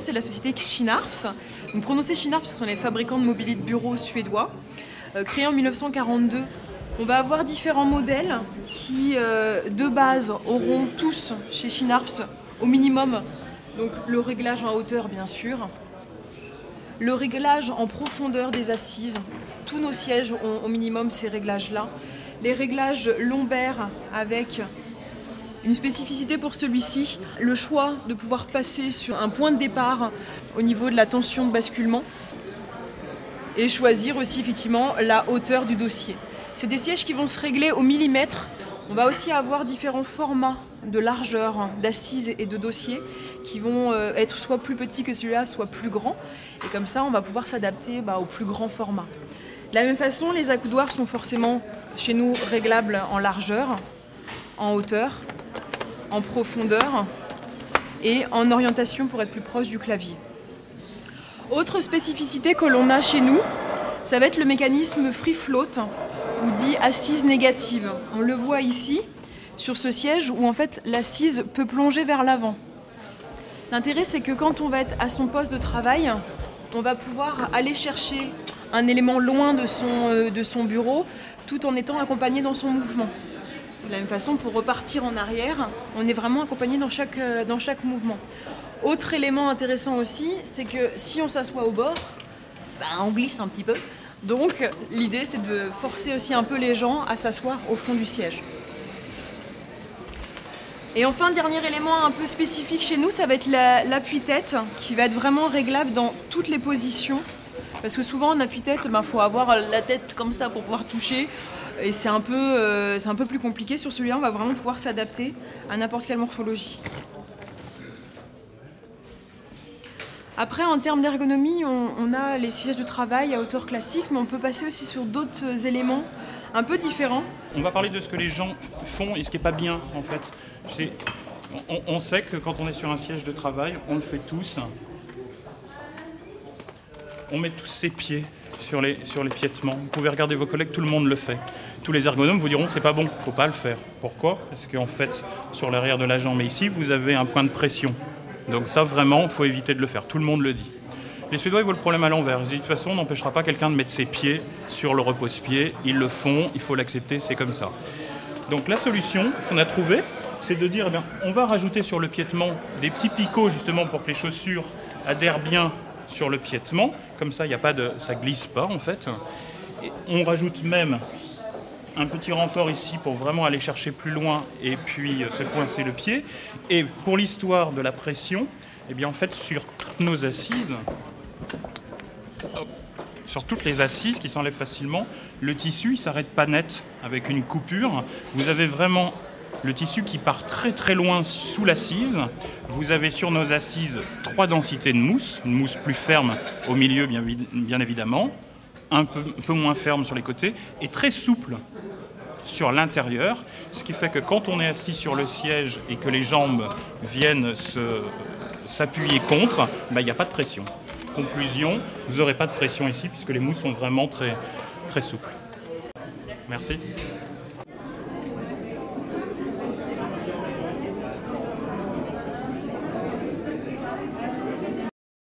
c'est la société Schinarps. Donc, prononcé Schinarps, ce sont les fabricants de mobilier de bureau suédois, créés en 1942. On va avoir différents modèles qui, de base, auront tous chez Schinarps au minimum donc, le réglage en hauteur, bien sûr, le réglage en profondeur des assises. Tous nos sièges ont au minimum ces réglages-là. Les réglages lombaires avec une spécificité pour celui-ci, le choix de pouvoir passer sur un point de départ au niveau de la tension de basculement et choisir aussi effectivement la hauteur du dossier. C'est des sièges qui vont se régler au millimètre. On va aussi avoir différents formats de largeur, d'assises et de dossiers qui vont être soit plus petits que celui-là, soit plus grands. Et comme ça, on va pouvoir s'adapter au plus grand format. De la même façon, les accoudoirs sont forcément chez nous réglables en largeur, en hauteur, en profondeur et en orientation pour être plus proche du clavier. Autre spécificité que l'on a chez nous, ça va être le mécanisme free float ou dit assise négative. On le voit ici sur ce siège où en fait l'assise peut plonger vers l'avant. L'intérêt c'est que quand on va être à son poste de travail, on va pouvoir aller chercher un élément loin de son bureau tout en étant accompagné dans son mouvement. De la même façon, pour repartir en arrière, on est vraiment accompagné dans chaque mouvement. Autre élément intéressant aussi, c'est que si on s'assoit au bord, on glisse un petit peu. Donc l'idée c'est de forcer aussi un peu les gens à s'asseoir au fond du siège. Et enfin, dernier élément un peu spécifique chez nous, ça va être l'appui-tête qui va être vraiment réglable dans toutes les positions. Parce que souvent en appui-tête, faut avoir la tête comme ça pour pouvoir toucher. Et c'est un peu plus compliqué. Sur celui-là, on va vraiment pouvoir s'adapter à n'importe quelle morphologie. Après, en termes d'ergonomie, on a les sièges de travail à hauteur classique, mais on peut passer aussi sur d'autres éléments un peu différents. On va parler de ce que les gens font et ce qui n'est pas bien, en fait. On sait que quand on est sur un siège de travail, on le fait tous. On met tous ses pieds sur les piétements. Vous pouvez regarder vos collègues, tout le monde le fait. Tous les ergonomes vous diront c'est pas bon, faut pas le faire. Pourquoi? Parce qu'en fait, sur l'arrière de la jambe et ici, vous avez un point de pression. Donc ça, vraiment, il faut éviter de le faire. Tout le monde le dit. Les Suédois, ils voient le problème à l'envers. Ils disent, de toute façon, on n'empêchera pas quelqu'un de mettre ses pieds sur le repose-pied. Ils le font, il faut l'accepter, c'est comme ça. Donc la solution qu'on a trouvée, c'est de dire, on va rajouter sur le piétement des petits picots, justement, pour que les chaussures adhèrent bien sur le piétement. Comme ça, ça glisse pas, en fait. Et on rajoute même un petit renfort ici pour vraiment aller chercher plus loin et puis se coincer le pied. Et pour l'histoire de la pression, en fait, sur toutes nos assises, sur toutes les assises qui s'enlèvent facilement, le tissu ne s'arrête pas net avec une coupure. Vous avez vraiment le tissu qui part très très loin sous l'assise. Vous avez sur nos assises 3 densités de mousse, une mousse plus ferme au milieu bien évidemment, un peu moins ferme sur les côtés et très souple sur l'intérieur, ce qui fait que quand on est assis sur le siège et que les jambes viennent s'appuyer contre, il n'y a pas de pression. Conclusion, vous n'aurez pas de pression ici puisque les mousses sont vraiment très, très souples. Merci.